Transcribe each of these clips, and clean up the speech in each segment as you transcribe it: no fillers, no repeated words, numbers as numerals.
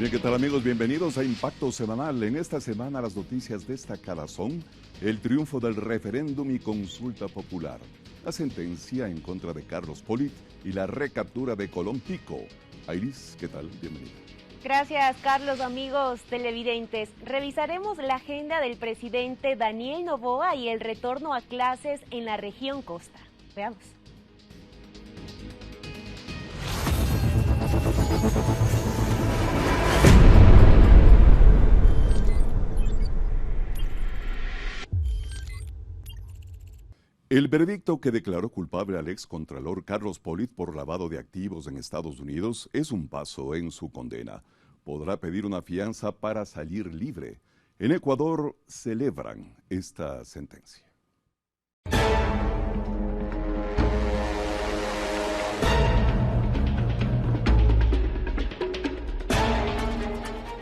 Bien, ¿qué tal amigos? Bienvenidos a Impacto Semanal. En esta semana las noticias destacadas son el triunfo del referéndum y consulta popular, la sentencia en contra de Carlos Polit y la recaptura de Colón Pico. Iris, ¿qué tal? Bienvenida. Gracias, Carlos. Amigos televidentes, revisaremos la agenda del presidente Daniel Noboa y el retorno a clases en la región costa. Veamos. El veredicto que declaró culpable al excontralor Carlos Polit por lavado de activos en Estados Unidos es un paso en su condena. Podrá pedir una fianza para salir libre. En Ecuador celebran esta sentencia.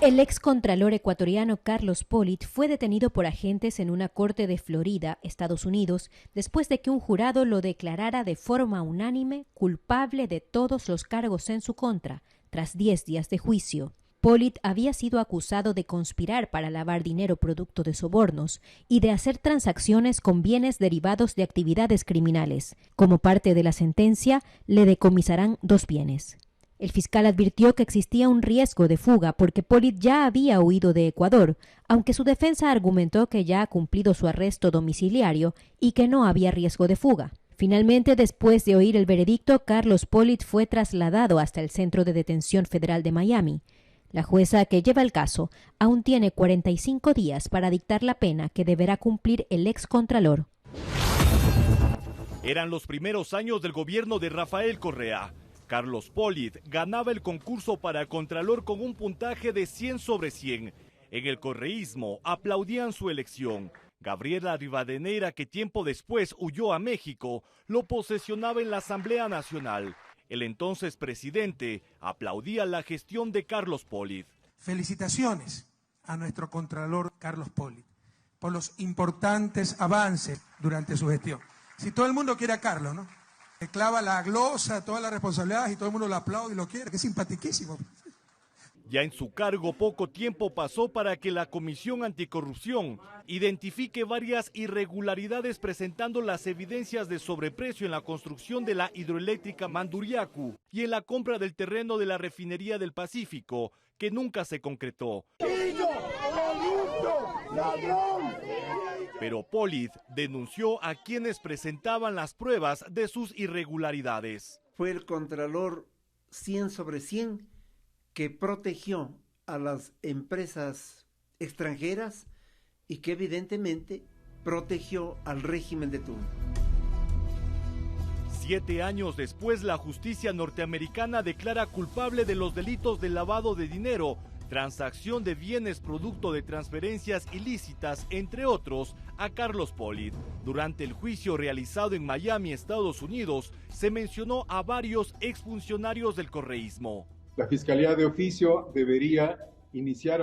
El excontralor ecuatoriano Carlos Polit fue detenido por agentes en una corte de Florida, Estados Unidos, después de que un jurado lo declarara de forma unánime culpable de todos los cargos en su contra, tras 10 días de juicio. Polit había sido acusado de conspirar para lavar dinero producto de sobornos y de hacer transacciones con bienes derivados de actividades criminales. Como parte de la sentencia, le decomisarán 2 bienes. El fiscal advirtió que existía un riesgo de fuga porque Polit ya había huido de Ecuador, aunque su defensa argumentó que ya ha cumplido su arresto domiciliario y que no había riesgo de fuga. Finalmente, después de oír el veredicto, Carlos Polit fue trasladado hasta el Centro de Detención Federal de Miami. La jueza que lleva el caso aún tiene 45 días para dictar la pena que deberá cumplir el excontralor. Eran los primeros años del gobierno de Rafael Correa. Carlos Polit ganaba el concurso para contralor con un puntaje de 100 sobre 100. En el correísmo aplaudían su elección. Gabriela Rivadeneira, que tiempo después huyó a México, lo posesionaba en la Asamblea Nacional. El entonces presidente aplaudía la gestión de Carlos Polit. Felicitaciones a nuestro contralor Carlos Polit por los importantes avances durante su gestión. Si todo el mundo quiere a Carlos, ¿no? Le clava la glosa, todas las responsabilidades y todo el mundo lo aplaude y lo quiere, que es simpaticísimo. Ya en su cargo poco tiempo pasó para que la Comisión Anticorrupción identifique varias irregularidades presentando las evidencias de sobreprecio en la construcción de la hidroeléctrica Manduriacu y en la compra del terreno de la refinería del Pacífico, que nunca se concretó. Pero Polit denunció a quienes presentaban las pruebas de sus irregularidades. Fue el contralor 100 sobre 100 que protegió a las empresas extranjeras y que evidentemente protegió al régimen de turno. 7 años después, la justicia norteamericana declara culpable de los delitos de lavado de dinero, transacción de bienes producto de transferencias ilícitas, entre otros, a Carlos Polit. Durante el juicio realizado en Miami, Estados Unidos, se mencionó a varios exfuncionarios del correísmo. La Fiscalía de Oficio debería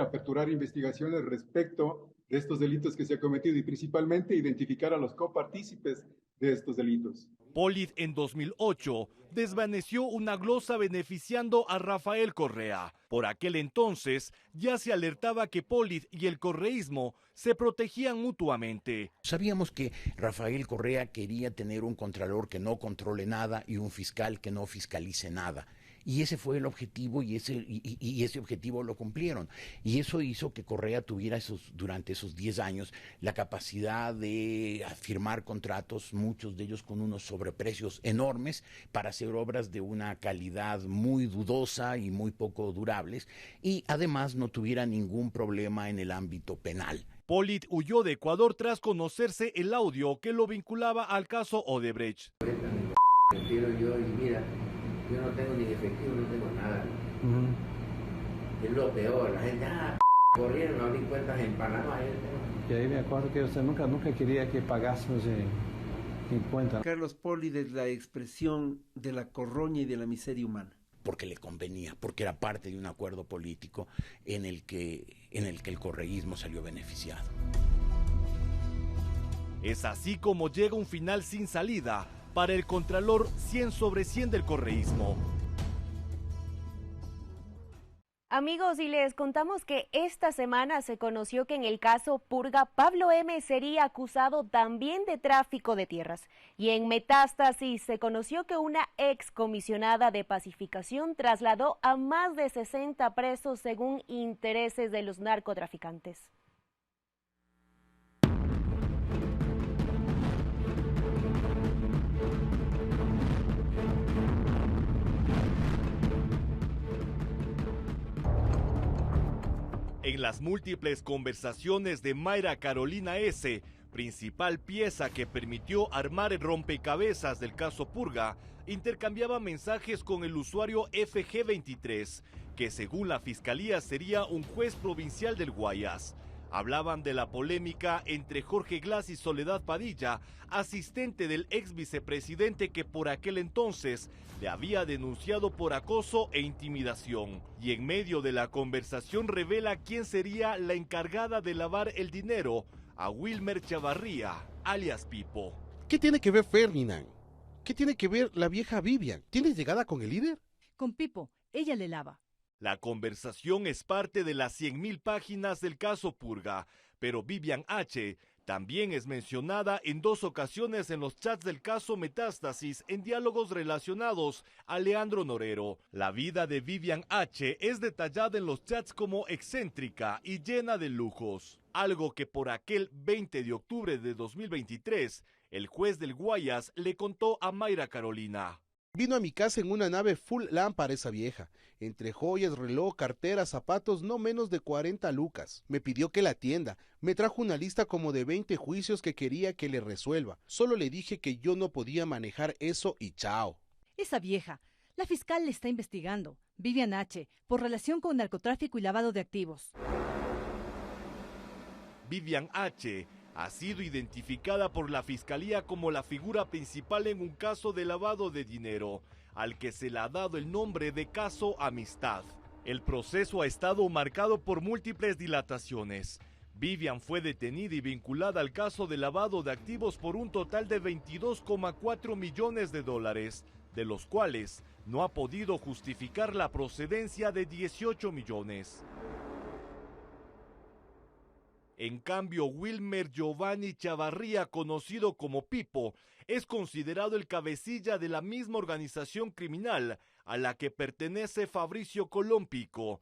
aperturar investigaciones respecto de estos delitos que se han cometido y principalmente identificar a los copartícipes de estos delitos. Polit en 2008 desvaneció una glosa beneficiando a Rafael Correa. Por aquel entonces ya se alertaba que Polit y el correísmo se protegían mutuamente. Sabíamos que Rafael Correa quería tener un contralor que no controle nada y un fiscal que no fiscalice nada. Y ese fue el objetivo y ese objetivo lo cumplieron. Y eso hizo que Correa tuviera durante esos 10 años la capacidad de firmar contratos, muchos de ellos con unos sobreprecios enormes, para hacer obras de una calidad muy dudosa y muy poco durables. Y además no tuviera ningún problema en el ámbito penal. Polit huyó de Ecuador tras conocerse el audio que lo vinculaba al caso Odebrecht. Yo no tengo ni efectivo, no tengo nada. Es lo peor, la gente, corrieron a abrir cuentas en Panamá. Y ahí me acuerdo que usted nunca quería que pagásemos en cuenta. Carlos Polit es la expresión de la corroña y de la miseria humana. Porque le convenía, porque era parte de un acuerdo político en el que el correísmo salió beneficiado. Es así como llega un final sin salida para el contralor 100 sobre 100 del correísmo. Amigos, y les contamos que esta semana se conoció que en el caso Purga, Pablo M. sería acusado también de tráfico de tierras. Y en Metástasis se conoció que una excomisionada de pacificación trasladó a más de 60 presos según intereses de los narcotraficantes. En las múltiples conversaciones de Mayra Carolina S., principal pieza que permitió armar el rompecabezas del caso Purga, intercambiaba mensajes con el usuario FG23, que según la fiscalía sería un juez provincial del Guayas. Hablaban de la polémica entre Jorge Glass y Soledad Padilla, asistente del ex vicepresidente que por aquel entonces le había denunciado por acoso e intimidación. Y en medio de la conversación revela quién sería la encargada de lavar el dinero a Wilmer Chavarría, alias Pipo. ¿Qué tiene que ver Ferdinand? ¿Qué tiene que ver la vieja Vivian? ¿Tienes llegada con el líder? Con Pipo, ella le lava. La conversación es parte de las 100.000 páginas del caso Purga, pero Vivian H. también es mencionada en 2 ocasiones en los chats del caso Metástasis en diálogos relacionados a Leandro Norero. La vida de Vivian H. es detallada en los chats como excéntrica y llena de lujos, algo que por aquel 20 de octubre de 2023, el juez del Guayas le contó a Mayra Carolina. Vino a mi casa en una nave full lámpara esa vieja, entre joyas, reloj, carteras, zapatos, no menos de 40 lucas. Me pidió que la atienda, me trajo una lista como de 20 juicios que quería que le resuelva. Solo le dije que yo no podía manejar eso y chao. Esa vieja, la fiscal le está investigando, Vivian H., por relación con narcotráfico y lavado de activos. Vivian H. ha sido identificada por la Fiscalía como la figura principal en un caso de lavado de dinero, al que se le ha dado el nombre de caso Amistad. El proceso ha estado marcado por múltiples dilataciones. Vivian fue detenida y vinculada al caso de lavado de activos por un total de 22,4 millones de dólares, de los cuales no ha podido justificar la procedencia de 18 millones. En cambio, Wilmer Giovanni Chavarría, conocido como Pipo, es considerado el cabecilla de la misma organización criminal a la que pertenece Fabricio Colón Pico.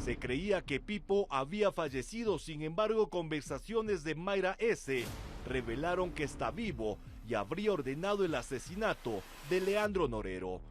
Se creía que Pipo había fallecido, sin embargo, conversaciones de Mayra S. revelaron que está vivo y habría ordenado el asesinato de Leandro Norero.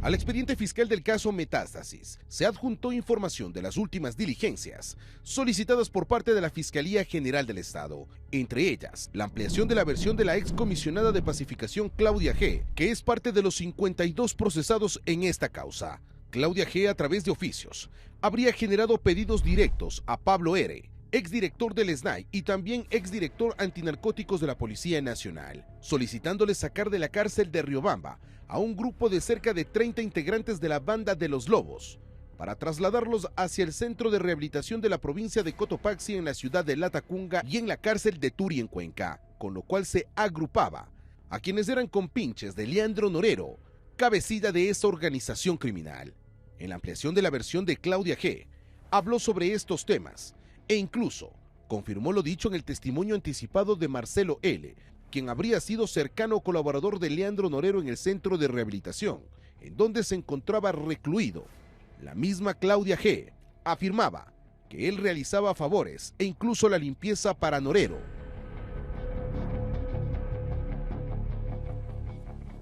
Al expediente fiscal del caso Metástasis se adjuntó información de las últimas diligencias solicitadas por parte de la Fiscalía General del Estado, entre ellas la ampliación de la versión de la excomisionada de pacificación Claudia G., que es parte de los 52 procesados en esta causa. Claudia G., a través de oficios, habría generado pedidos directos a Pablo R., exdirector del SNAI y también exdirector antinarcóticos de la Policía Nacional, solicitándole sacar de la cárcel de Riobamba a un grupo de cerca de 30 integrantes de la Banda de los Lobos, para trasladarlos hacia el centro de rehabilitación de la provincia de Cotopaxi en la ciudad de Latacunga y en la cárcel de Turi en Cuenca, con lo cual se agrupaba a quienes eran compinches de Leandro Norero, cabecilla de esa organización criminal. En la ampliación de la versión de Claudia G., habló sobre estos temas e incluso confirmó lo dicho en el testimonio anticipado de Marcelo L., quien habría sido cercano colaborador de Leandro Norero en el centro de rehabilitación, en donde se encontraba recluido. La misma Claudia G. afirmaba que él realizaba favores e incluso la limpieza para Norero.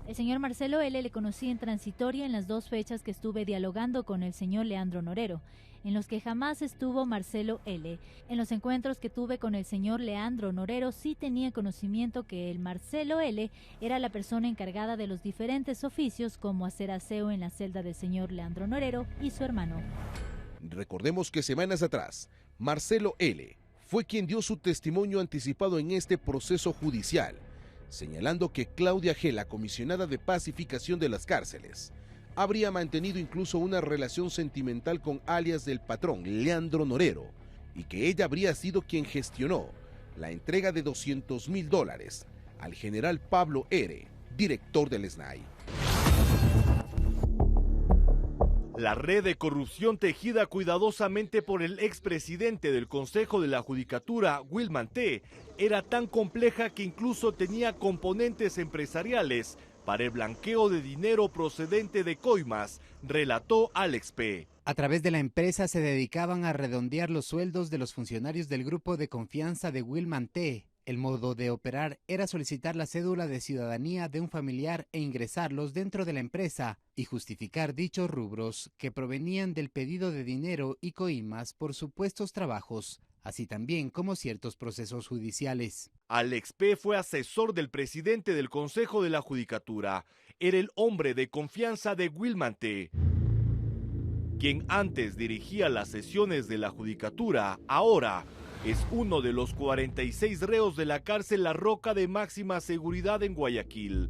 El señor Marcelo L. le conocí en transitoria en las 2 fechas que estuve dialogando con el señor Leandro Norero, en los que jamás estuvo Marcelo L. En los encuentros que tuve con el señor Leandro Norero sí tenía conocimiento que el Marcelo L. era la persona encargada de los diferentes oficios, como hacer aseo en la celda del señor Leandro Norero y su hermano. Recordemos que semanas atrás, Marcelo L. fue quien dio su testimonio anticipado en este proceso judicial, señalando que Claudia G., la comisionada de pacificación de las cárceles, habría mantenido incluso una relación sentimental con alias del patrón, Leandro Norero, y que ella habría sido quien gestionó la entrega de $200,000 al general Pablo R., director del SNAI. La red de corrupción tejida cuidadosamente por el expresidente del Consejo de la Judicatura, Wilman T., era tan compleja que incluso tenía componentes empresariales para el blanqueo de dinero procedente de coimas, relató Alex P. A través de la empresa se dedicaban a redondear los sueldos de los funcionarios del grupo de confianza de Wilman T. El modo de operar era solicitar la cédula de ciudadanía de un familiar e ingresarlos dentro de la empresa y justificar dichos rubros que provenían del pedido de dinero y coimas por supuestos trabajos, así también como ciertos procesos judiciales. Alex P. fue asesor del presidente del Consejo de la Judicatura. Era el hombre de confianza de Wilman T., quien antes dirigía las sesiones de la Judicatura, ahora es uno de los 46 reos de la cárcel La Roca de máxima seguridad en Guayaquil.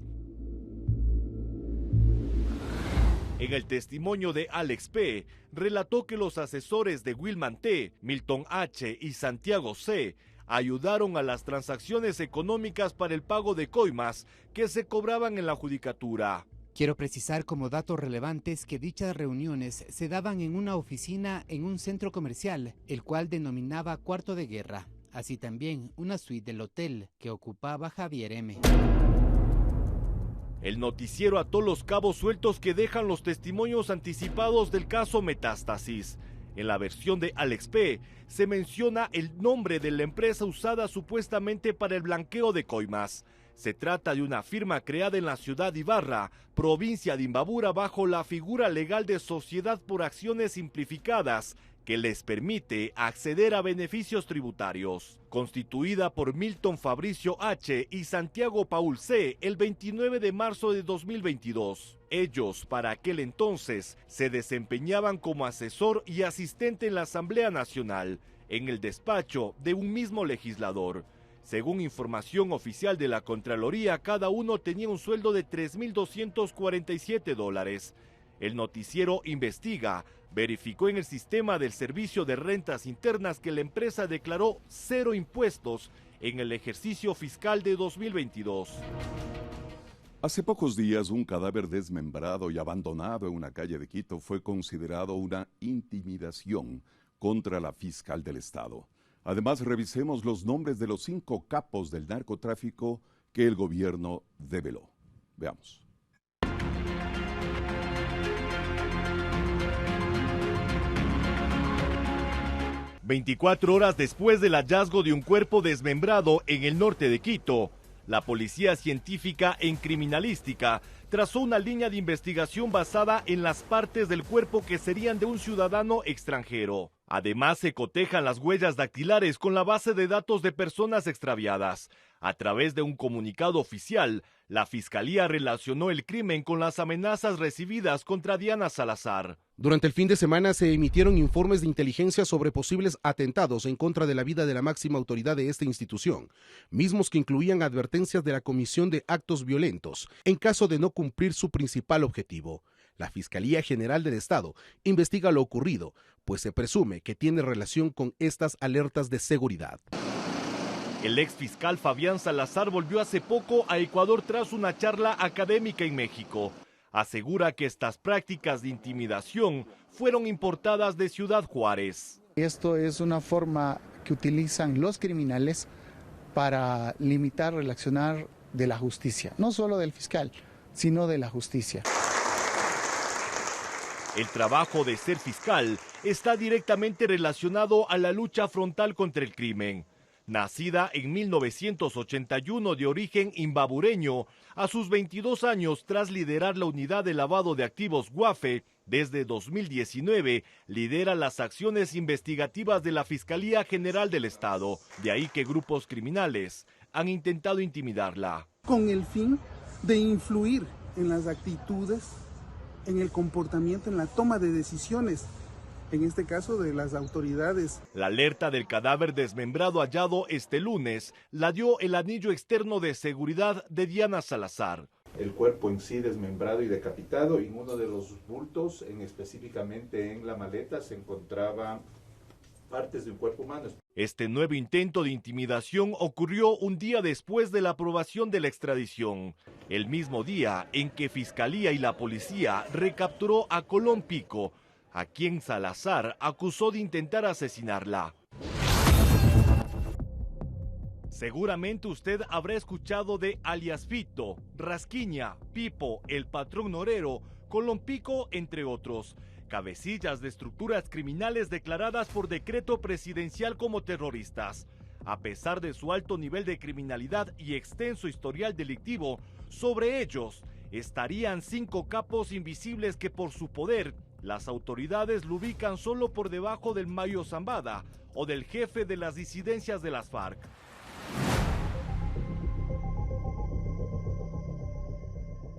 En el testimonio de Alex P., relató que los asesores de Wilman T., Milton H. y Santiago C., ayudaron a las transacciones económicas para el pago de coimas que se cobraban en la Judicatura. Quiero precisar como datos relevantes que dichas reuniones se daban en una oficina en un centro comercial, el cual denominaba Cuarto de Guerra, así también una suite del hotel que ocupaba Javier M. El noticiero ató los cabos sueltos que dejan los testimonios anticipados del caso Metástasis. En la versión de Alex P. se menciona el nombre de la empresa usada supuestamente para el blanqueo de coimas. Se trata de una firma creada en la ciudad de Ibarra, provincia de Imbabura, bajo la figura legal de Sociedad por Acciones Simplificadas, que les permite acceder a beneficios tributarios. Constituida por Milton Fabricio H. y Santiago Paul C. el 29 de marzo de 2022. Ellos, para aquel entonces, se desempeñaban como asesor y asistente en la Asamblea Nacional, en el despacho de un mismo legislador. Según información oficial de la Contraloría, cada uno tenía un sueldo de $3,247. El noticiero Investiga verificó en el sistema del Servicio de Rentas Internas que la empresa declaró 0 impuestos en el ejercicio fiscal de 2022. Hace pocos días, un cadáver desmembrado y abandonado en una calle de Quito fue considerado una intimidación contra la fiscal del Estado. Además, revisemos los nombres de los 5 capos del narcotráfico que el gobierno develó. Veamos. «24 horas después del hallazgo de un cuerpo desmembrado en el norte de Quito, la Policía Científica en Criminalística trazó una línea de investigación basada en las partes del cuerpo que serían de un ciudadano extranjero. Además, se cotejan las huellas dactilares con la base de datos de personas extraviadas. A través de un comunicado oficial, la Fiscalía relacionó el crimen con las amenazas recibidas contra Diana Salazar. Durante el fin de semana se emitieron informes de inteligencia sobre posibles atentados en contra de la vida de la máxima autoridad de esta institución, mismos que incluían advertencias de la comisión de actos violentos en caso de no cumplir su principal objetivo. La Fiscalía General del Estado investiga lo ocurrido, pues se presume que tiene relación con estas alertas de seguridad. El ex fiscal Fabián Salazar volvió hace poco a Ecuador tras una charla académica en México. Asegura que estas prácticas de intimidación fueron importadas de Ciudad Juárez. Esto es una forma que utilizan los criminales para limitar el accionar de la justicia, no solo del fiscal, sino de la justicia. El trabajo de ser fiscal está directamente relacionado a la lucha frontal contra el crimen. Nacida en 1981 de origen imbabureño, a sus 22 años tras liderar la unidad de lavado de activos Guafe, desde 2019 lidera las acciones investigativas de la Fiscalía General del Estado. De ahí que grupos criminales han intentado intimidarla. Con el fin de influir en las actitudes, en el comportamiento, en la toma de decisiones, en este caso de las autoridades. La alerta del cadáver desmembrado hallado este lunes la dio el anillo externo de seguridad de Diana Salazar. El cuerpo en sí desmembrado y decapitado, y en uno de los bultos, específicamente en la maleta, se encontraba partes de un cuerpo humano. Este nuevo intento de intimidación ocurrió un día después de la aprobación de la extradición, el mismo día en que Fiscalía y la policía recapturó a Colón Pico, a quien Salazar acusó de intentar asesinarla. Seguramente usted habrá escuchado de alias Fito, Rasquiña, Pipo, el patrón Norero, Colón Pico, entre otros, cabecillas de estructuras criminales declaradas por decreto presidencial como terroristas. A pesar de su alto nivel de criminalidad y extenso historial delictivo, sobre ellos estarían 5 capos invisibles que por su poder las autoridades lo ubican solo por debajo del Mayo Zambada o del jefe de las disidencias de las FARC.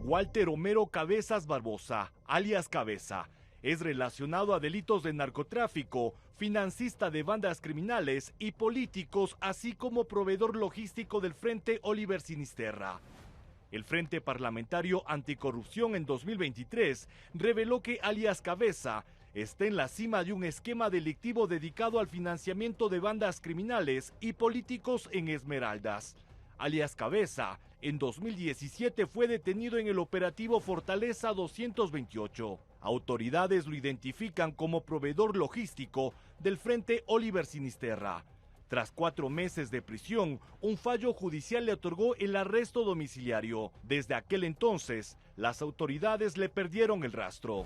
Walter Homero Cabezas Barbosa, alias Cabeza, es relacionado a delitos de narcotráfico, financista de bandas criminales y políticos, así como proveedor logístico del Frente Oliver Sinisterra. El Frente Parlamentario Anticorrupción en 2023 reveló que alias Cabeza está en la cima de un esquema delictivo dedicado al financiamiento de bandas criminales y políticos en Esmeraldas. Alias Cabeza, en 2017 fue detenido en el operativo Fortaleza 228. Autoridades lo identifican como proveedor logístico del Frente Oliver Sinisterra. Tras 4 meses de prisión, un fallo judicial le otorgó el arresto domiciliario. Desde aquel entonces, las autoridades le perdieron el rastro.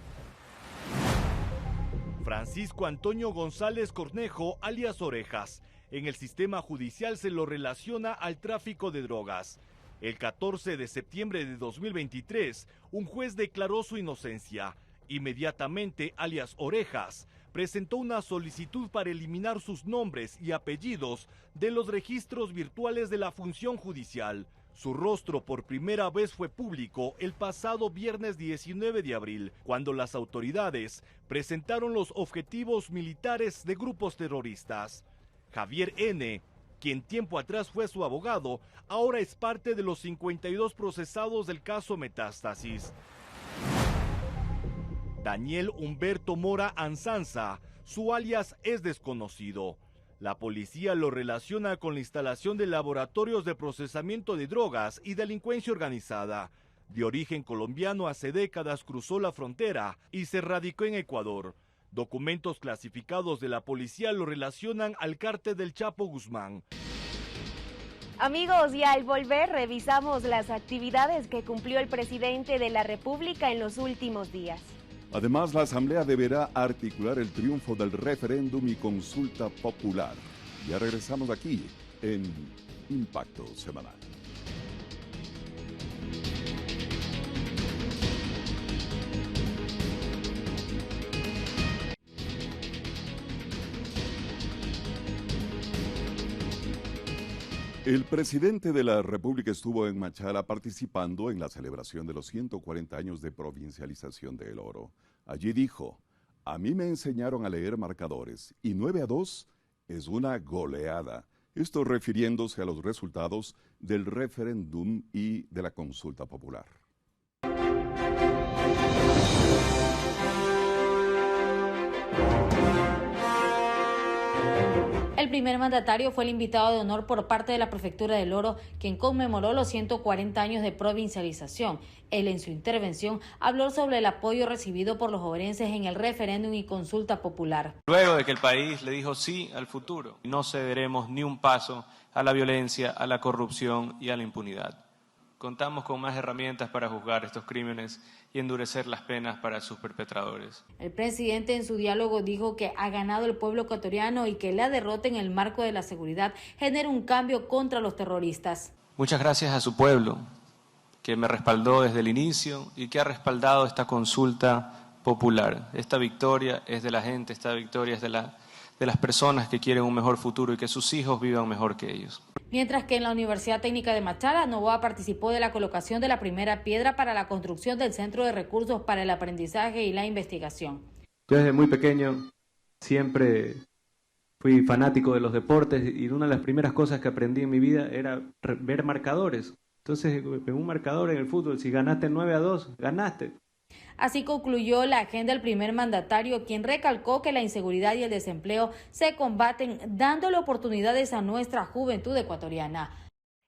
Francisco Antonio González Cornejo, alias Orejas. En el sistema judicial se lo relaciona al tráfico de drogas. El 14 de septiembre de 2023, un juez declaró su inocencia. Inmediatamente, alias Orejas presentó una solicitud para eliminar sus nombres y apellidos de los registros virtuales de la función judicial. Su rostro por primera vez fue público el pasado viernes 19 de abril, cuando las autoridades presentaron los objetivos militares de grupos terroristas. Javier N., quien tiempo atrás fue su abogado, ahora es parte de los 52 procesados del caso Metástasis. Daniel Humberto Mora Anzanza, su alias es desconocido. La policía lo relaciona con la instalación de laboratorios de procesamiento de drogas y delincuencia organizada. De origen colombiano, hace décadas cruzó la frontera y se radicó en Ecuador. Documentos clasificados de la policía lo relacionan al cártel del Chapo Guzmán. Amigos, y al volver revisamos las actividades que cumplió el presidente de la República en los últimos días. Además, la Asamblea deberá articular el triunfo del referéndum y consulta popular. Ya regresamos aquí en Impacto Semanal. El presidente de la República estuvo en Machala participando en la celebración de los 140 años de provincialización de El Oro. Allí dijo: a mí me enseñaron a leer marcadores y 9-2 es una goleada. Esto refiriéndose a los resultados del referéndum y de la consulta popular. El primer mandatario fue el invitado de honor por parte de la Prefectura del Oro, quien conmemoró los 140 años de provincialización. Él, en su intervención, habló sobre el apoyo recibido por los oberenses en el referéndum y consulta popular. Luego de que el país le dijo sí al futuro, no cederemos ni un paso a la violencia, a la corrupción y a la impunidad. Contamos con más herramientas para juzgar estos crímenes y endurecer las penas para sus perpetradores. El presidente en su diálogo dijo que ha ganado el pueblo ecuatoriano y que la derrota en el marco de la seguridad genera un cambio contra los terroristas. Muchas gracias a su pueblo, que me respaldó desde el inicio y que ha respaldado esta consulta popular. Esta victoria es de la gente, esta victoria es de las personas que quieren un mejor futuro y que sus hijos vivan mejor que ellos. Mientras que en la Universidad Técnica de Machala, Novoa participó de la colocación de la primera piedra para la construcción del Centro de Recursos para el Aprendizaje y la Investigación. Yo desde muy pequeño siempre fui fanático de los deportes y una de las primeras cosas que aprendí en mi vida era ver marcadores. Entonces, en un marcador en el fútbol, si ganaste 9-2, ganaste. Así concluyó la agenda el primer mandatario, quien recalcó que la inseguridad y el desempleo se combaten dándole oportunidades a nuestra juventud ecuatoriana.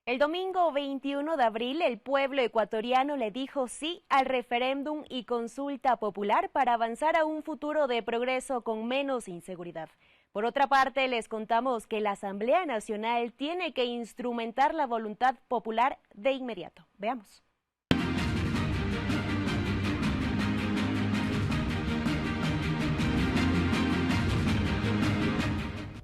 El domingo 21 de abril, el pueblo ecuatoriano le dijo sí al referéndum y consulta popular para avanzar a un futuro de progreso con menos inseguridad. Por otra parte, les contamos que la Asamblea Nacional tiene que instrumentar la voluntad popular de inmediato. Veamos.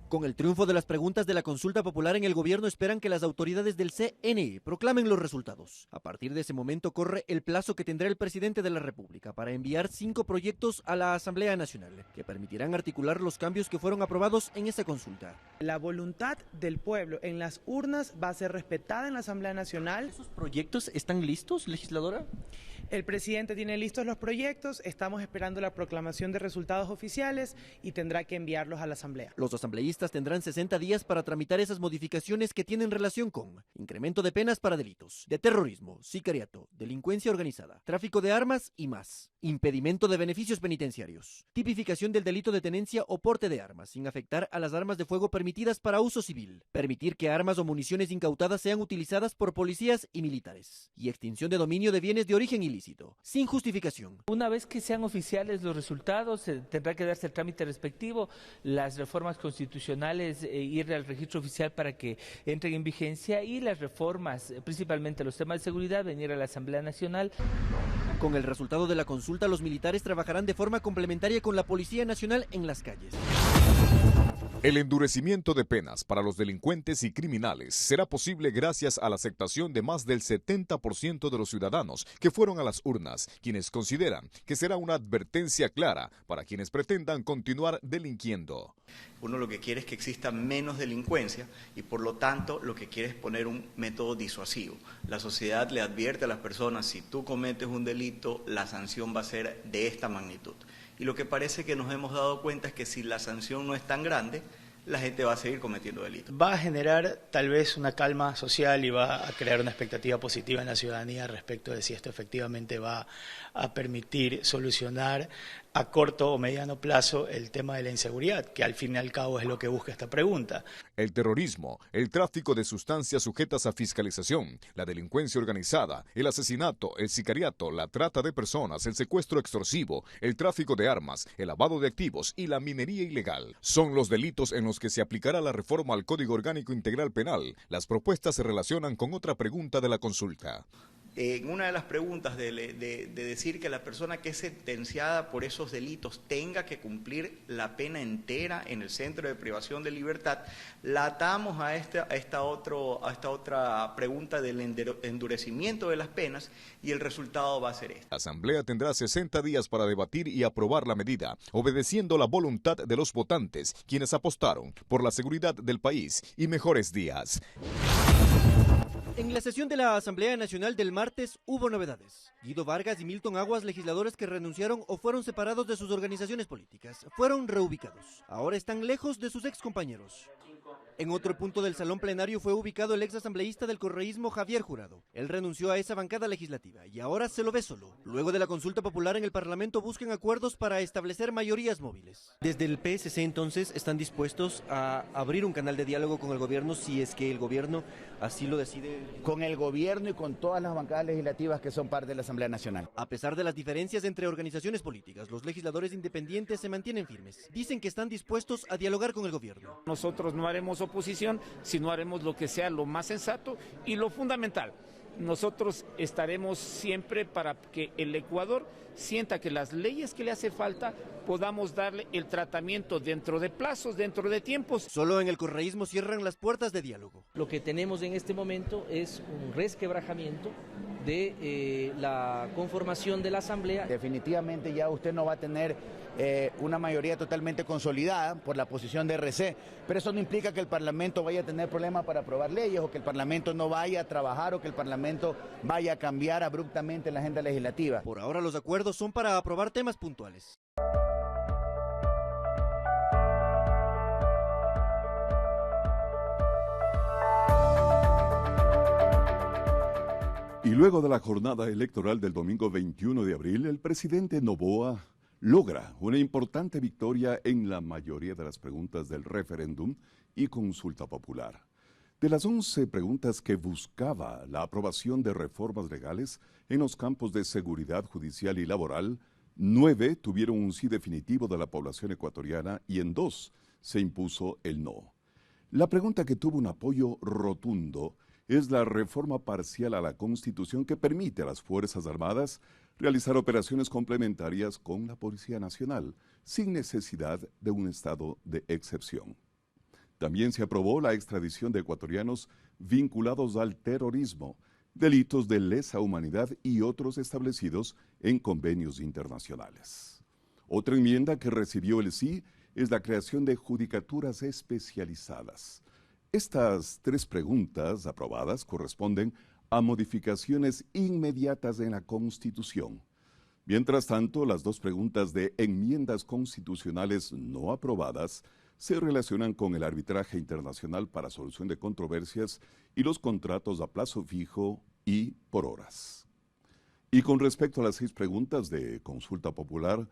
Con el triunfo de las preguntas de la consulta popular en el gobierno esperan que las autoridades del CNE proclamen los resultados. A partir de ese momento corre el plazo que tendrá el presidente de la República para enviar 5 proyectos a la Asamblea Nacional, que permitirán articular los cambios que fueron aprobados en esa consulta. La voluntad del pueblo en las urnas va a ser respetada en la Asamblea Nacional. ¿Esos proyectos están listos, legisladora? El presidente tiene listos los proyectos, estamos esperando la proclamación de resultados oficiales y tendrá que enviarlos a la Asamblea. Los asambleístas tendrán 60 días para tramitar esas modificaciones que tienen relación con incremento de penas para delitos de terrorismo, sicariato, delincuencia organizada, tráfico de armas y más, impedimento de beneficios penitenciarios, tipificación del delito de tenencia o porte de armas sin afectar a las armas de fuego permitidas para uso civil, permitir que armas o municiones incautadas sean utilizadas por policías y militares, y extinción de dominio de bienes de origen ilícito, sin justificación. Una vez que sean oficiales los resultados, tendrá que darse el trámite respectivo, las reformas constitucionales, ir al registro oficial para que entren en vigencia, y las reformas, principalmente los temas de seguridad, venir a la Asamblea Nacional. Con el resultado de la consulta, los militares trabajarán de forma complementaria con la Policía Nacional en las calles. El endurecimiento de penas para los delincuentes y criminales será posible gracias a la aceptación de más del 70% de los ciudadanos que fueron a las urnas, quienes consideran que será una advertencia clara para quienes pretendan continuar delinquiendo. Uno lo que quiere es que exista menos delincuencia y por lo tanto lo que quiere es poner un método disuasivo. La sociedad le advierte a las personas: si tú cometes un delito, la sanción va a ser de esta magnitud. Y lo que parece que nos hemos dado cuenta es que si la sanción no es tan grande, la gente va a seguir cometiendo delitos. Va a generar tal vez una calma social y va a crear una expectativa positiva en la ciudadanía respecto de si esto efectivamente va a permitir solucionar a corto o mediano plazo el tema de la inseguridad, que al fin y al cabo es lo que busca esta pregunta. El terrorismo, el tráfico de sustancias sujetas a fiscalización, la delincuencia organizada, el asesinato, el sicariato, la trata de personas, el secuestro extorsivo, el tráfico de armas, el lavado de activos y la minería ilegal son los delitos en los que se aplicará la reforma al Código Orgánico Integral Penal. Las propuestas se relacionan con otra pregunta de la consulta. En una de las preguntas de decir que la persona que es sentenciada por esos delitos tenga que cumplir la pena entera en el centro de privación de libertad, la atamos a esta otra pregunta del endurecimiento de las penas, y el resultado va a ser este. La Asamblea tendrá 60 días para debatir y aprobar la medida, obedeciendo la voluntad de los votantes, quienes apostaron por la seguridad del país y mejores días. En la sesión de la Asamblea Nacional del martes hubo novedades. Guido Vargas y Milton Aguas, legisladores que renunciaron o fueron separados de sus organizaciones políticas, fueron reubicados. Ahora están lejos de sus excompañeros. En otro punto del salón plenario fue ubicado el exasambleísta del correísmo Javier Jurado. Él renunció a esa bancada legislativa y ahora se lo ve solo. Luego de la consulta popular en el Parlamento buscan acuerdos para establecer mayorías móviles. Desde el PSC entonces están dispuestos a abrir un canal de diálogo con el gobierno si es que el gobierno así lo decide. Con el gobierno y con todas las bancadas legislativas que son parte de la Asamblea Nacional. A pesar de las diferencias entre organizaciones políticas, los legisladores independientes se mantienen firmes. Dicen que están dispuestos a dialogar con el gobierno. Nosotros no haremos oposición, sino haremos lo que sea lo más sensato y lo fundamental. Nosotros estaremos siempre para que el Ecuador sienta que las leyes que le hace falta podamos darle el tratamiento dentro de plazos, dentro de tiempos. Solo en el correísmo cierran las puertas de diálogo. Lo que tenemos en este momento es un resquebrajamiento de la conformación de la Asamblea. Definitivamente ya usted no va a tener una mayoría totalmente consolidada por la posición de RC, pero eso no implica que el Parlamento vaya a tener problemas para aprobar leyes o que el Parlamento no vaya a trabajar o que el Parlamento vaya a cambiar abruptamente la agenda legislativa. Por ahora los acuerdos son para aprobar temas puntuales. Y luego de la jornada electoral del domingo 21 de abril, el presidente Noboa logra una importante victoria en la mayoría de las preguntas del referéndum y consulta popular. De las 11 preguntas que buscaba la aprobación de reformas legales en los campos de seguridad judicial y laboral, 9 tuvieron un sí definitivo de la población ecuatoriana y en 2 se impuso el no. La pregunta que tuvo un apoyo rotundo es la reforma parcial a la Constitución que permite a las Fuerzas Armadas realizar operaciones complementarias con la Policía Nacional, sin necesidad de un estado de excepción. También se aprobó la extradición de ecuatorianos vinculados al terrorismo, delitos de lesa humanidad y otros establecidos en convenios internacionales. Otra enmienda que recibió el sí es la creación de judicaturas especializadas. Estas 3 preguntas aprobadas corresponden a modificaciones inmediatas en la Constitución. Mientras tanto, las 2 preguntas de enmiendas constitucionales no aprobadas se relacionan con el arbitraje internacional para solución de controversias y los contratos a plazo fijo y por horas. Y con respecto a las 6 preguntas de consulta popular,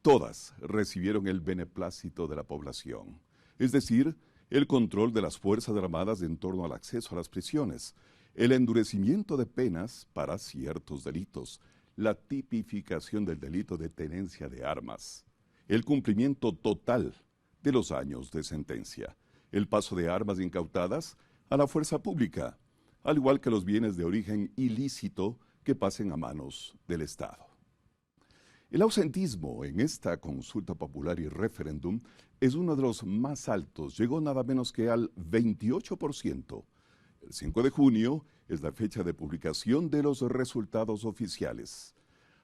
todas recibieron el beneplácito de la población, es decir, el control de las Fuerzas Armadas en torno al acceso a las prisiones, el endurecimiento de penas para ciertos delitos, la tipificación del delito de tenencia de armas, el cumplimiento total de los años de sentencia, el paso de armas incautadas a la fuerza pública, al igual que los bienes de origen ilícito que pasen a manos del Estado. El ausentismo en esta consulta popular y referéndum es uno de los más altos, llegó nada menos que al 28%. El 5 de junio es la fecha de publicación de los resultados oficiales.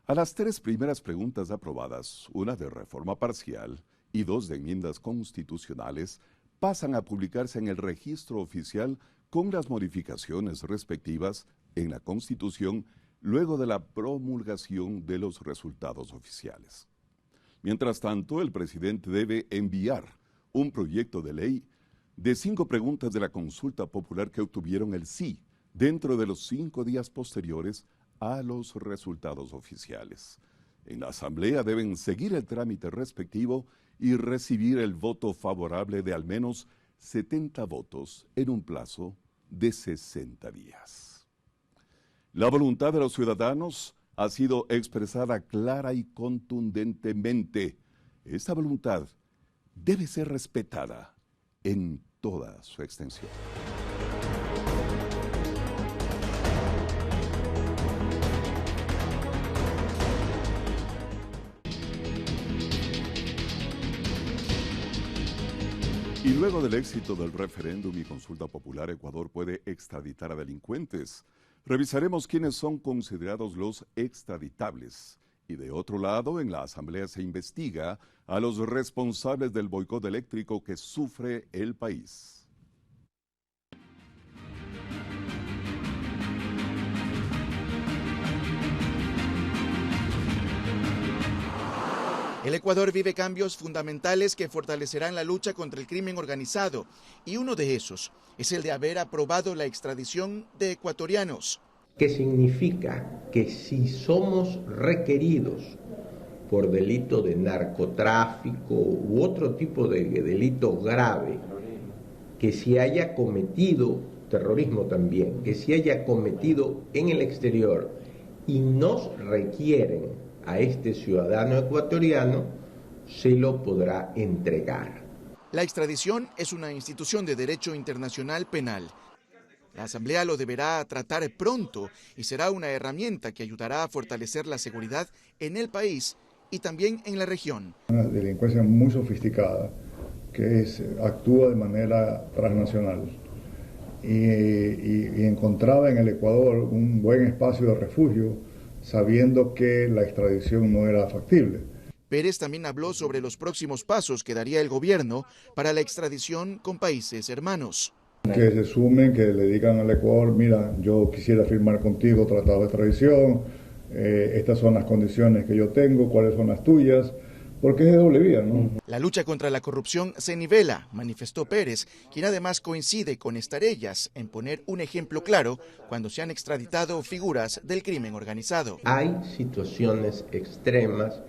A las 3 primeras preguntas aprobadas, una de reforma parcial y 2 de enmiendas constitucionales, pasan a publicarse en el registro oficial con las modificaciones respectivas en la Constitución luego de la promulgación de los resultados oficiales. Mientras tanto, el presidente debe enviar un proyecto de ley de 5 preguntas de la consulta popular que obtuvieron el sí dentro de los 5 días posteriores a los resultados oficiales. En la Asamblea deben seguir el trámite respectivo y recibir el voto favorable de al menos 70 votos en un plazo de 60 días. La voluntad de los ciudadanos ha sido expresada clara y contundentemente. Esta voluntad debe ser respetada en toda su extensión. Y luego del éxito del referéndum y consulta popular, Ecuador puede extraditar a delincuentes. Revisaremos quiénes son considerados los extraditables. Y de otro lado, en la Asamblea se investiga a los responsables del boicot eléctrico que sufre el país. El Ecuador vive cambios fundamentales que fortalecerán la lucha contra el crimen organizado, y uno de esos es el de haber aprobado la extradición de ecuatorianos. ¿Qué significa? Que si somos requeridos por delito de narcotráfico u otro tipo de delito grave, que si haya cometido terrorismo también, que si haya cometido en el exterior y nos requieren a este ciudadano ecuatoriano, se lo podrá entregar. La extradición es una institución de derecho internacional penal. La Asamblea lo deberá tratar pronto y será una herramienta que ayudará a fortalecer la seguridad en el país y también en la región. Una delincuencia muy sofisticada que actúa de manera transnacional y encontraba en el Ecuador un buen espacio de refugio, sabiendo que la extradición no era factible. Pérez también habló sobre los próximos pasos que daría el gobierno para la extradición con países hermanos. Que se sumen, que le digan al Ecuador, mira, yo quisiera firmar contigo tratado de extradición, estas son las condiciones que yo tengo, cuáles son las tuyas, porque es de doble vía, ¿no? La lucha contra la corrupción se nivela, manifestó Pérez, quien además coincide con Estarellas en poner un ejemplo claro cuando se han extraditado figuras del crimen organizado. Hay situaciones extremas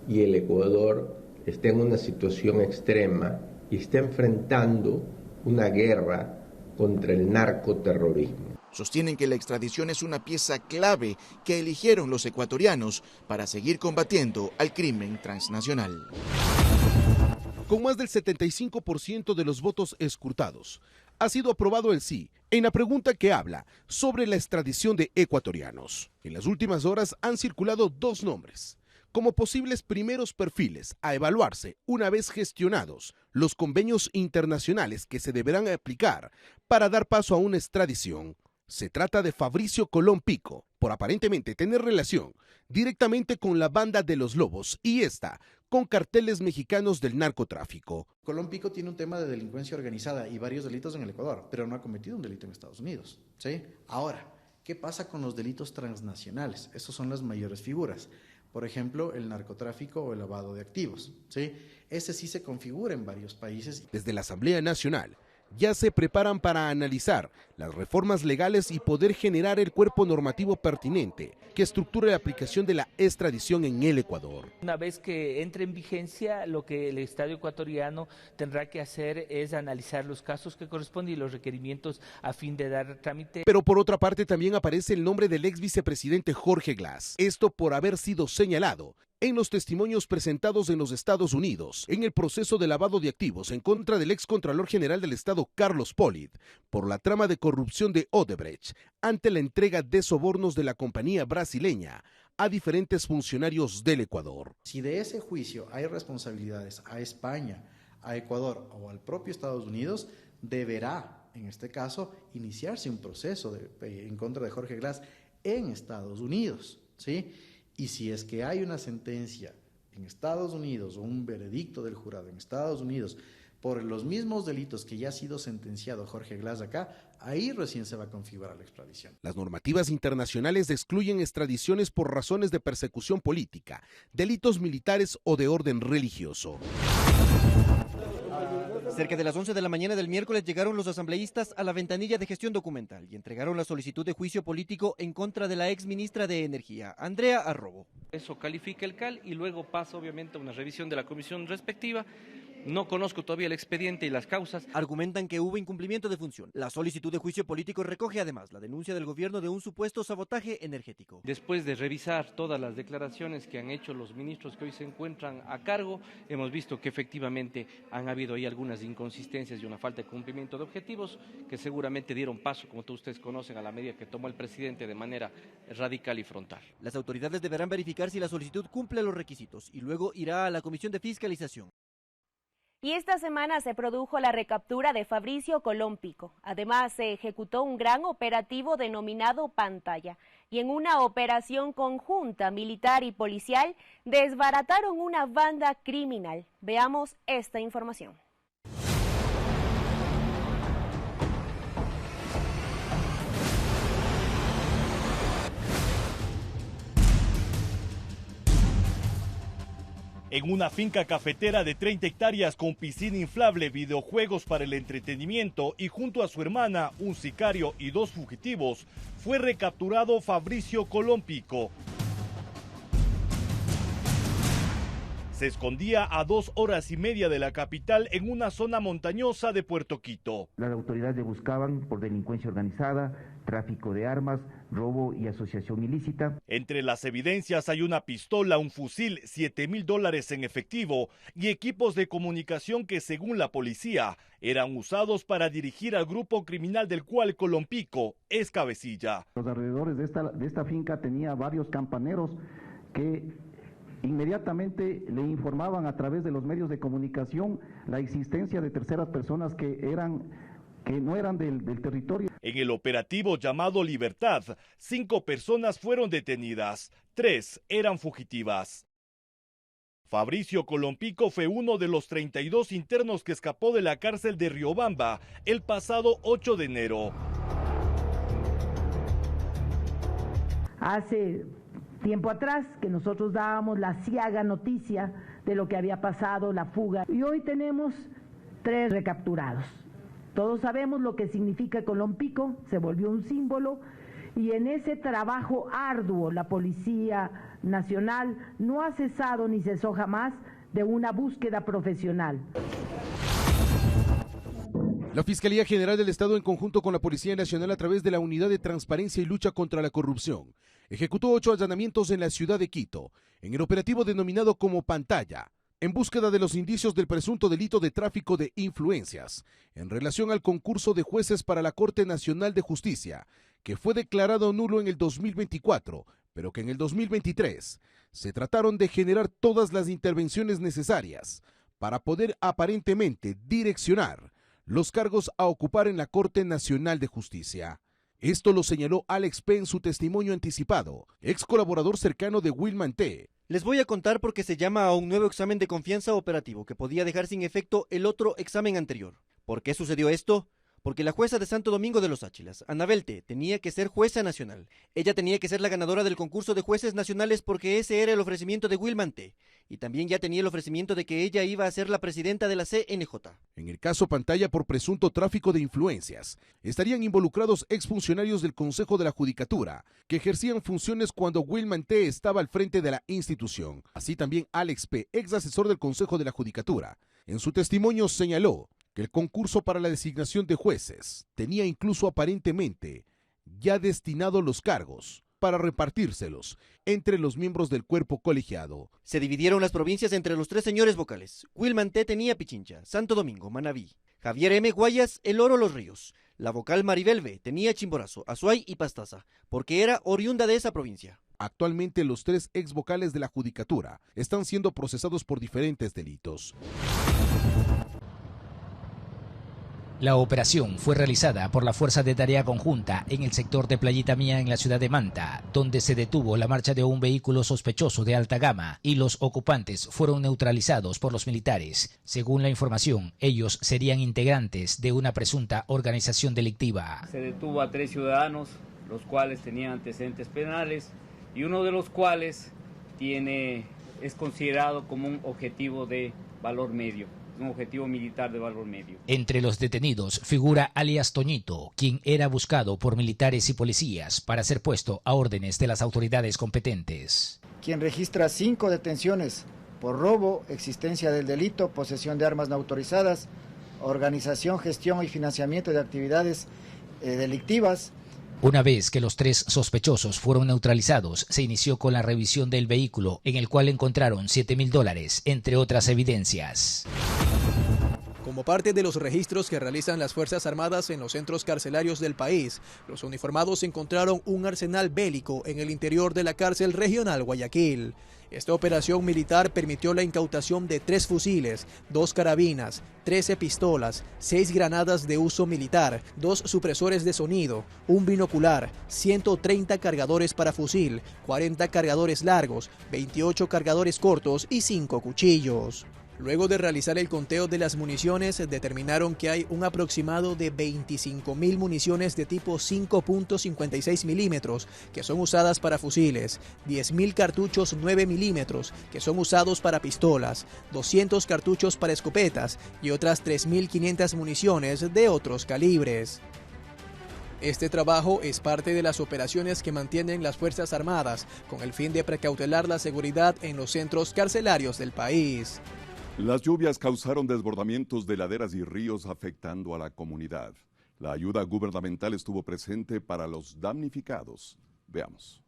y el Ecuador está en una situación extrema y está enfrentando una guerra contra el narcoterrorismo. Sostienen que la extradición es una pieza clave que eligieron los ecuatorianos para seguir combatiendo al crimen transnacional. Con más del 75% de los votos escrutados, ha sido aprobado el sí en la pregunta que habla sobre la extradición de ecuatorianos. En las últimas horas han circulado dos nombres como posibles primeros perfiles a evaluarse una vez gestionados los convenios internacionales que se deberán aplicar para dar paso a una extradición. Se trata de Fabricio Colón Pico, por aparentemente tener relación directamente con la banda de los Lobos y esta con carteles mexicanos del narcotráfico. Colón Pico tiene un tema de delincuencia organizada y varios delitos en el Ecuador, pero no ha cometido un delito en Estados Unidos, ¿sí? Ahora, ¿qué pasa con los delitos transnacionales? Esas son las mayores figuras. Por ejemplo, el narcotráfico o el lavado de activos, ¿sí? Ese sí se configura en varios países. Desde la Asamblea Nacional ya se preparan para analizar las reformas legales y poder generar el cuerpo normativo pertinente que estructure la aplicación de la extradición en el Ecuador. Una vez que entre en vigencia, lo que el Estado ecuatoriano tendrá que hacer es analizar los casos que corresponden y los requerimientos a fin de dar trámite. Pero por otra parte también aparece el nombre del ex vicepresidente Jorge Glass, esto por haber sido señalado en los testimonios presentados en los Estados Unidos en el proceso de lavado de activos en contra del ex Contralor General del Estado Carlos Pollitt por la trama de corrupción de Odebrecht ante la entrega de sobornos de la compañía brasileña a diferentes funcionarios del Ecuador. Si de ese juicio hay responsabilidades a España, a Ecuador o al propio Estados Unidos, deberá, en este caso, iniciarse un proceso en contra de Jorge Glass en Estados Unidos, ¿sí? Y si es que hay una sentencia en Estados Unidos o un veredicto del jurado en Estados Unidos por los mismos delitos que ya ha sido sentenciado Jorge Glass acá, ahí recién se va a configurar la extradición. Las normativas internacionales excluyen extradiciones por razones de persecución política, delitos militares o de orden religioso. Cerca de las 11 de la mañana del miércoles llegaron los asambleístas a la ventanilla de gestión documental y entregaron la solicitud de juicio político en contra de la ex ministra de Energía, Andrea Arrobo. Eso califica el CAL y luego pasa obviamente a una revisión de la comisión respectiva. No conozco todavía el expediente y las causas. Argumentan que hubo incumplimiento de función. La solicitud de juicio político recoge además la denuncia del gobierno de un supuesto sabotaje energético. Después de revisar todas las declaraciones que han hecho los ministros que hoy se encuentran a cargo, hemos visto que efectivamente han habido ahí algunas inconsistencias y una falta de cumplimiento de objetivos que seguramente dieron paso, como todos ustedes conocen, a la medida que tomó el presidente de manera radical y frontal. Las autoridades deberán verificar si la solicitud cumple los requisitos y luego irá a la Comisión de Fiscalización. Y esta semana se produjo la recaptura de Fabricio Colón Pico. Además, se ejecutó un gran operativo denominado Pantalla. Y en una operación conjunta militar y policial, desbarataron una banda criminal. Veamos esta información. En una finca cafetera de 30 hectáreas con piscina inflable, videojuegos para el entretenimiento y junto a su hermana, un sicario y 2 fugitivos, fue recapturado Fabricio Colón Pico. Se escondía a 2 horas y media de la capital en una zona montañosa de Puerto Quito. Las autoridades le buscaban por delincuencia organizada, tráfico de armas, robo y asociación ilícita. Entre las evidencias hay una pistola, un fusil, $7,000 en efectivo y equipos de comunicación que, según la policía, eran usados para dirigir al grupo criminal del cual Colón Pico es cabecilla. Los alrededores de esta finca tenía varios campaneros que inmediatamente le informaban a través de los medios de comunicación la existencia de terceras personas que no eran del territorio. En el operativo llamado Libertad, 5 personas fueron detenidas, 3 eran fugitivas. Fabricio Colón Pico fue uno de los 32 internos que escapó de la cárcel de Riobamba el pasado 8 de enero. Hace tiempo atrás, que nosotros dábamos la ciaga noticia de lo que había pasado, la fuga, y hoy tenemos 3 recapturados. Todos sabemos lo que significa Colompico, se volvió un símbolo, y en ese trabajo arduo la Policía Nacional no ha cesado ni cesó jamás de una búsqueda profesional. La Fiscalía General del Estado, en conjunto con la Policía Nacional a través de la Unidad de Transparencia y Lucha contra la Corrupción, ejecutó 8 allanamientos en la ciudad de Quito, en el operativo denominado como Pantalla, en búsqueda de los indicios del presunto delito de tráfico de influencias, en relación al concurso de jueces para la Corte Nacional de Justicia, que fue declarado nulo en el 2024, pero que en el 2023 se trataron de generar todas las intervenciones necesarias para poder aparentemente direccionar los cargos a ocupar en la Corte Nacional de Justicia. Esto lo señaló Alex P. en su testimonio anticipado, ex colaborador cercano de Wilman T. Les voy a contar porque se llama a un nuevo examen de confianza operativo que podía dejar sin efecto el otro examen anterior. ¿Por qué sucedió esto? Porque la jueza de Santo Domingo de los Áchilas, Anabel T., tenía que ser jueza nacional. Ella tenía que ser la ganadora del concurso de jueces nacionales porque ese era el ofrecimiento de Wilman T. Y también ya tenía el ofrecimiento de que ella iba a ser la presidenta de la CNJ. En el caso Pantalla por presunto tráfico de influencias, estarían involucrados exfuncionarios del Consejo de la Judicatura, que ejercían funciones cuando Wilman T. estaba al frente de la institución. Así también Alex P., ex asesor del Consejo de la Judicatura. En su testimonio señaló que el concurso para la designación de jueces tenía incluso aparentemente ya destinado los cargos para repartírselos entre los miembros del cuerpo colegiado. Se dividieron las provincias entre los 3 señores vocales. Wilman T. tenía Pichincha, Santo Domingo, Manabí. Javier M. Guayas, El Oro, Los Ríos. La vocal Maribel B. tenía Chimborazo, Azuay y Pastaza, porque era oriunda de esa provincia. Actualmente los 3 ex vocales de la Judicatura están siendo procesados por diferentes delitos. La operación fue realizada por la Fuerza de Tarea Conjunta en el sector de Playita Mía en la ciudad de Manta, donde se detuvo la marcha de un vehículo sospechoso de alta gama y los ocupantes fueron neutralizados por los militares. Según la información, ellos serían integrantes de una presunta organización delictiva. Se detuvo a 3 ciudadanos, los cuales tenían antecedentes penales y uno de los cuales es considerado como un objetivo de valor medio. Un objetivo militar de valor medio. Entre los detenidos figura alias Toñito, quien era buscado por militares y policías para ser puesto a órdenes de las autoridades competentes. Quien registra 5 detenciones por robo, existencia del delito, posesión de armas no autorizadas, organización, gestión y financiamiento de actividades delictivas. Una vez que los 3 sospechosos fueron neutralizados, se inició con la revisión del vehículo, en el cual encontraron $7,000, entre otras evidencias. Como parte de los registros que realizan las Fuerzas Armadas en los centros carcelarios del país, los uniformados encontraron un arsenal bélico en el interior de la cárcel regional Guayaquil. Esta operación militar permitió la incautación de 3 fusiles, 2 carabinas, 13 pistolas, 6 granadas de uso militar, 2 supresores de sonido, un binocular, 130 cargadores para fusil, 40 cargadores largos, 28 cargadores cortos y 5 cuchillos. Luego de realizar el conteo de las municiones, determinaron que hay un aproximado de 25.000 municiones de tipo 5.56 milímetros que son usadas para fusiles, 10.000 cartuchos 9 milímetros que son usados para pistolas, 200 cartuchos para escopetas y otras 3.500 municiones de otros calibres. Este trabajo es parte de las operaciones que mantienen las Fuerzas Armadas con el fin de precautelar la seguridad en los centros carcelarios del país. Las lluvias causaron desbordamientos de laderas y ríos afectando a la comunidad. La ayuda gubernamental estuvo presente para los damnificados. Veamos.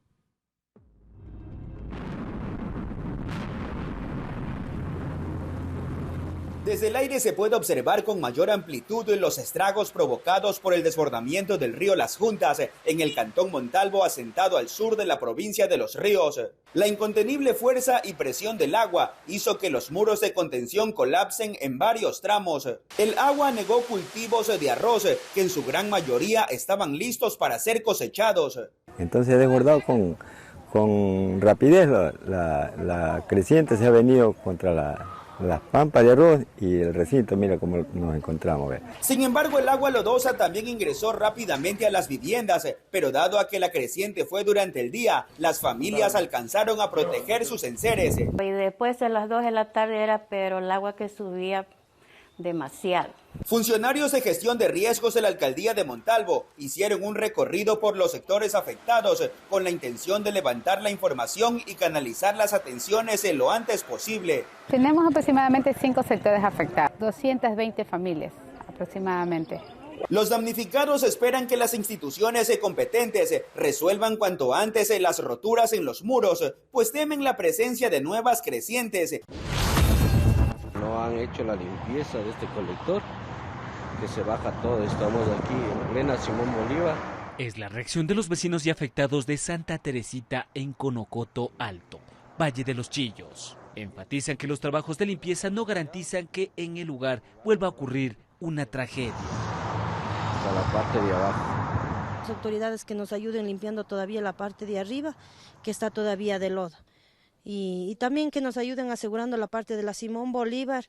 Desde el aire se puede observar con mayor amplitud los estragos provocados por el desbordamiento del río Las Juntas en el cantón Montalvo, asentado al sur de la provincia de Los Ríos. La incontenible fuerza y presión del agua hizo que los muros de contención colapsen en varios tramos. El agua anegó cultivos de arroz que en su gran mayoría estaban listos para ser cosechados. Entonces ha desbordado con rapidez, la creciente se ha venido contra la las pampas de arroz y el recinto, mira cómo nos encontramos. ¿Ve? Sin embargo, el agua lodosa también ingresó rápidamente a las viviendas, pero dado a que la creciente fue durante el día, las familias alcanzaron a proteger sus enseres. Y después a las 2 de la tarde era, pero el agua que subía demasiado. Funcionarios de gestión de riesgos de la alcaldía de Montalvo hicieron un recorrido por los sectores afectados con la intención de levantar la información y canalizar las atenciones lo antes posible. Tenemos aproximadamente 5 sectores afectados, 220 familias aproximadamente. Los damnificados esperan que las instituciones competentes resuelvan cuanto antes las roturas en los muros, pues temen la presencia de nuevas crecientes. No han hecho la limpieza de este colector, que se baja todo. Estamos aquí en plena Simón Bolívar. Es la reacción de los vecinos y afectados de Santa Teresita en Conocoto Alto, Valle de los Chillos. Enfatizan que los trabajos de limpieza no garantizan que en el lugar vuelva a ocurrir una tragedia. Hasta la parte de abajo. Las autoridades que nos ayuden limpiando todavía la parte de arriba, que está todavía de lodo. Y también que nos ayuden asegurando la parte de la Simón Bolívar.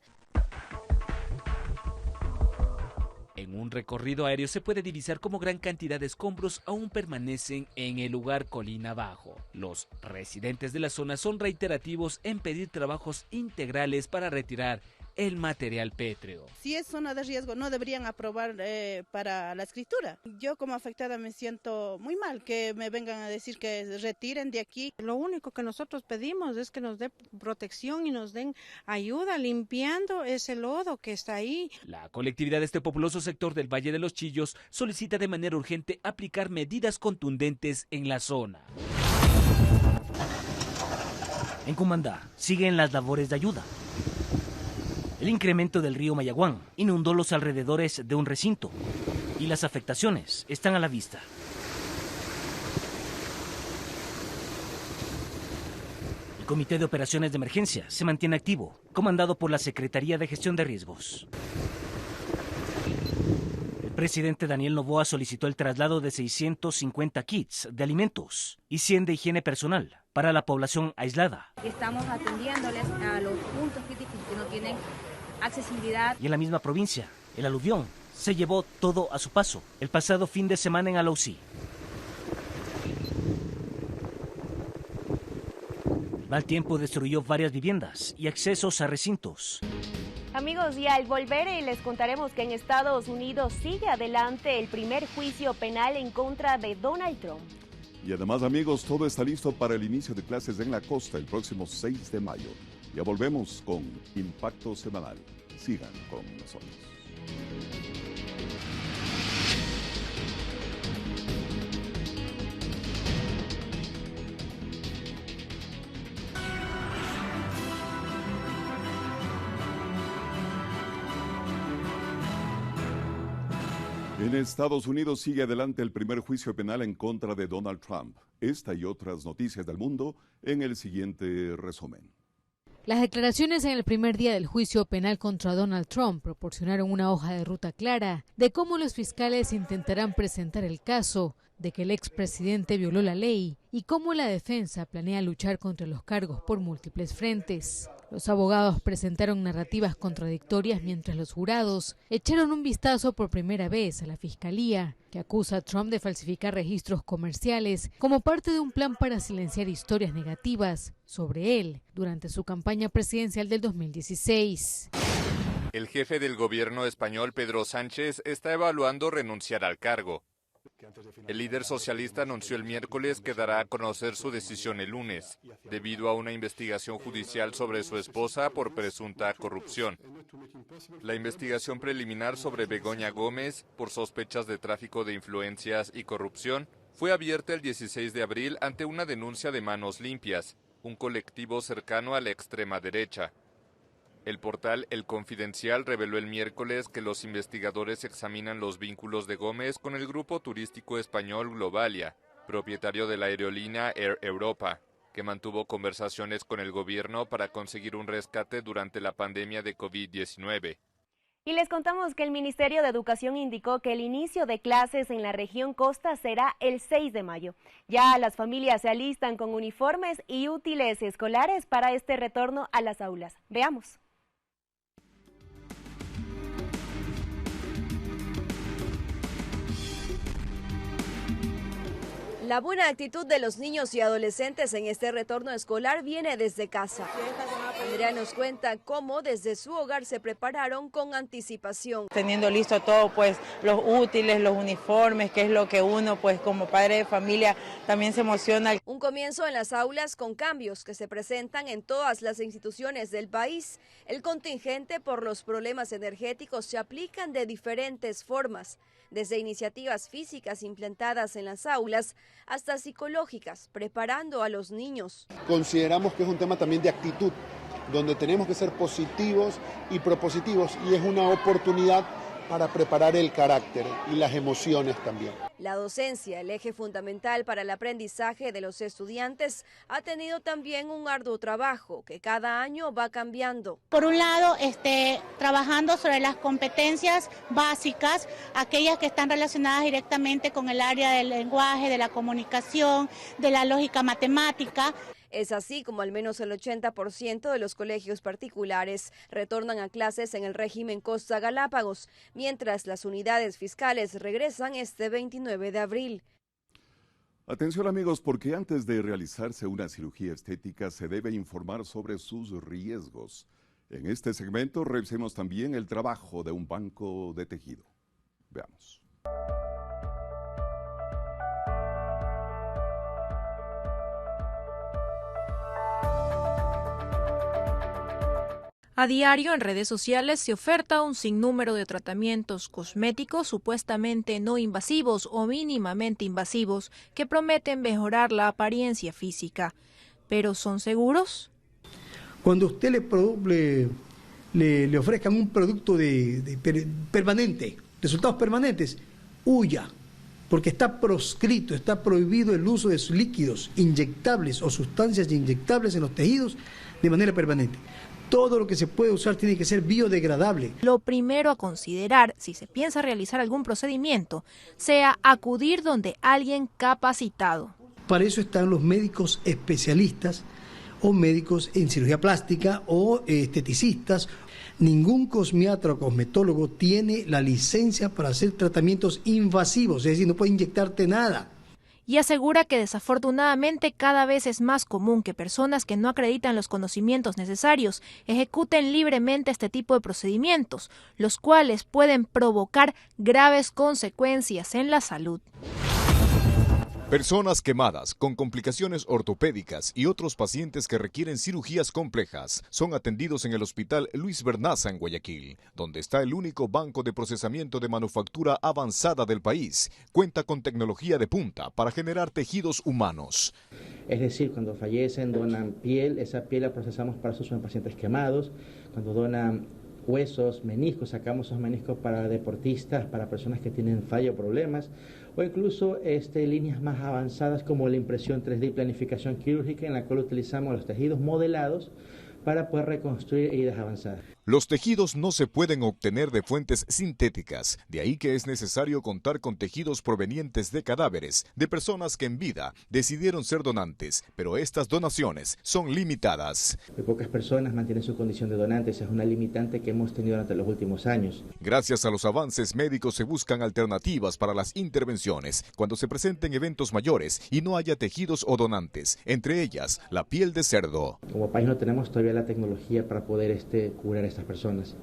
En un recorrido aéreo se puede divisar cómo gran cantidad de escombros aún permanecen en el lugar colina abajo. Los residentes de la zona son reiterativos en pedir trabajos integrales para retirar el material pétreo. Si es zona de riesgo, no deberían aprobar para la escritura. Yo como afectada me siento muy mal que me vengan a decir que retiren de aquí. Lo único que nosotros pedimos es que nos den protección y nos den ayuda limpiando ese lodo que está ahí. La colectividad de este populoso sector del Valle de los Chillos solicita de manera urgente aplicar medidas contundentes en la zona. En Cumandá siguen las labores de ayuda. El incremento del río Mayaguán inundó los alrededores de un recinto y las afectaciones están a la vista. El Comité de Operaciones de Emergencia se mantiene activo, comandado por la Secretaría de Gestión de Riesgos. El presidente Daniel Noboa solicitó el traslado de 650 kits de alimentos y 100 de higiene personal para la población aislada. Estamos atendiéndoles a los puntos críticos que no tienen accesibilidad. Y en la misma provincia, el aluvión se llevó todo a su paso el pasado fin de semana en Alousí. El mal tiempo destruyó varias viviendas y accesos a recintos. Amigos, y al volver les contaremos que en Estados Unidos sigue adelante el primer juicio penal en contra de Donald Trump. Y además, amigos, todo está listo para el inicio de clases en la costa el próximo 6 de mayo. Ya volvemos con Impacto Semanal. Sigan con nosotros. En Estados Unidos sigue adelante el primer juicio penal en contra de Donald Trump. Esta y otras noticias del mundo en el siguiente resumen. Las declaraciones en el primer día del juicio penal contra Donald Trump proporcionaron una hoja de ruta clara de cómo los fiscales intentarán presentar el caso de que el expresidente violó la ley y cómo la defensa planea luchar contra los cargos por múltiples frentes. Los abogados presentaron narrativas contradictorias mientras los jurados echaron un vistazo por primera vez a la fiscalía, que acusa a Trump de falsificar registros comerciales como parte de un plan para silenciar historias negativas sobre él durante su campaña presidencial del 2016. El jefe del gobierno español, Pedro Sánchez, está evaluando renunciar al cargo. El líder socialista anunció el miércoles que dará a conocer su decisión el lunes, debido a una investigación judicial sobre su esposa por presunta corrupción. La investigación preliminar sobre Begoña Gómez, por sospechas de tráfico de influencias y corrupción, fue abierta el 16 de abril ante una denuncia de Manos Limpias, un colectivo cercano a la extrema derecha. El portal El Confidencial reveló el miércoles que los investigadores examinan los vínculos de Gómez con el grupo turístico español Globalia, propietario de la aerolínea Air Europa, que mantuvo conversaciones con el gobierno para conseguir un rescate durante la pandemia de COVID-19. Y les contamos que el Ministerio de Educación indicó que el inicio de clases en la región costa será el 6 de mayo. Ya las familias se alistan con uniformes y útiles escolares para este retorno a las aulas. Veamos. La buena actitud de los niños y adolescentes en este retorno escolar viene desde casa. Andrea nos cuenta cómo desde su hogar se prepararon con anticipación. Teniendo listo todo, pues los útiles, los uniformes, que es lo que uno, pues como padre de familia, también se emociona. Un comienzo en las aulas con cambios que se presentan en todas las instituciones del país. El contingente por los problemas energéticos se aplican de diferentes formas, desde iniciativas físicas implantadas en las aulas hasta psicológicas, preparando a los niños. Consideramos que es un tema también de actitud, donde tenemos que ser positivos y propositivos, y es una oportunidad para preparar el carácter y las emociones también. La docencia, el eje fundamental para el aprendizaje de los estudiantes, ha tenido también un arduo trabajo que cada año va cambiando. Por un lado, trabajando sobre las competencias básicas, aquellas que están relacionadas directamente con el área del lenguaje, de la comunicación, de la lógica matemática. Es así como al menos el 80% de los colegios particulares retornan a clases en el régimen Costa Galápagos, mientras las unidades fiscales regresan este 29 de abril. Atención amigos, porque antes de realizarse una cirugía estética se debe informar sobre sus riesgos. En este segmento revisemos también el trabajo de un banco de tejido. Veamos. A diario en redes sociales se oferta un sinnúmero de tratamientos cosméticos supuestamente no invasivos o mínimamente invasivos que prometen mejorar la apariencia física. ¿Pero son seguros? Cuando a usted le ofrezcan un producto permanente, resultados permanentes, huya, porque está proscrito, está prohibido el uso de líquidos inyectables o sustancias inyectables en los tejidos de manera permanente. Todo lo que se puede usar tiene que ser biodegradable. Lo primero a considerar, si se piensa realizar algún procedimiento, sea acudir donde alguien capacitado. Para eso están los médicos especialistas o médicos en cirugía plástica o esteticistas. Ningún cosmiatra o cosmetólogo tiene la licencia para hacer tratamientos invasivos, es decir, no puede inyectarte nada. Y asegura que desafortunadamente cada vez es más común que personas que no acreditan los conocimientos necesarios ejecuten libremente este tipo de procedimientos, los cuales pueden provocar graves consecuencias en la salud. Personas quemadas, con complicaciones ortopédicas y otros pacientes que requieren cirugías complejas son atendidos en el Hospital Luis Bernaza en Guayaquil, donde está el único banco de procesamiento de manufactura avanzada del país. Cuenta con tecnología de punta para generar tejidos humanos. Es decir, cuando fallecen donan piel, esa piel la procesamos para uso en pacientes quemados. Cuando donan huesos, meniscos, sacamos esos meniscos para deportistas, para personas que tienen fallo o problemas, o incluso líneas más avanzadas como la impresión 3D y planificación quirúrgica, en la cual utilizamos los tejidos modelados para poder reconstruir heridas avanzadas. Los tejidos no se pueden obtener de fuentes sintéticas, de ahí que es necesario contar con tejidos provenientes de cadáveres, de personas que en vida decidieron ser donantes, pero estas donaciones son limitadas. Muy pocas personas mantienen su condición de donantes, es una limitante que hemos tenido durante los últimos años. Gracias a los avances médicos se buscan alternativas para las intervenciones cuando se presenten eventos mayores y no haya tejidos o donantes, entre ellas la piel de cerdo. Como país no tenemos todavía la tecnología para poder curar estas personas.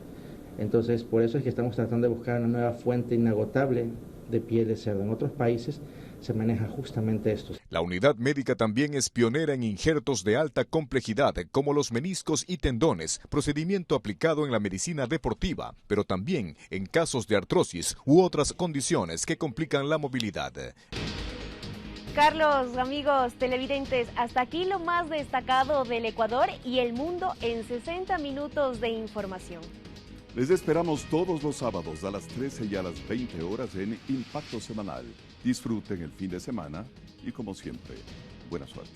Entonces, por eso es que estamos tratando de buscar una nueva fuente inagotable de piel de cerdo. En otros países se maneja justamente esto. La unidad médica también es pionera en injertos de alta complejidad, como los meniscos y tendones, procedimiento aplicado en la medicina deportiva, pero también en casos de artrosis u otras condiciones que complican la movilidad. Carlos, amigos televidentes, hasta aquí lo más destacado del Ecuador y el mundo en 60 minutos de información. Les esperamos todos los sábados a las 13 y a las 20 horas en Impacto Semanal. Disfruten el fin de semana y, como siempre, buena suerte.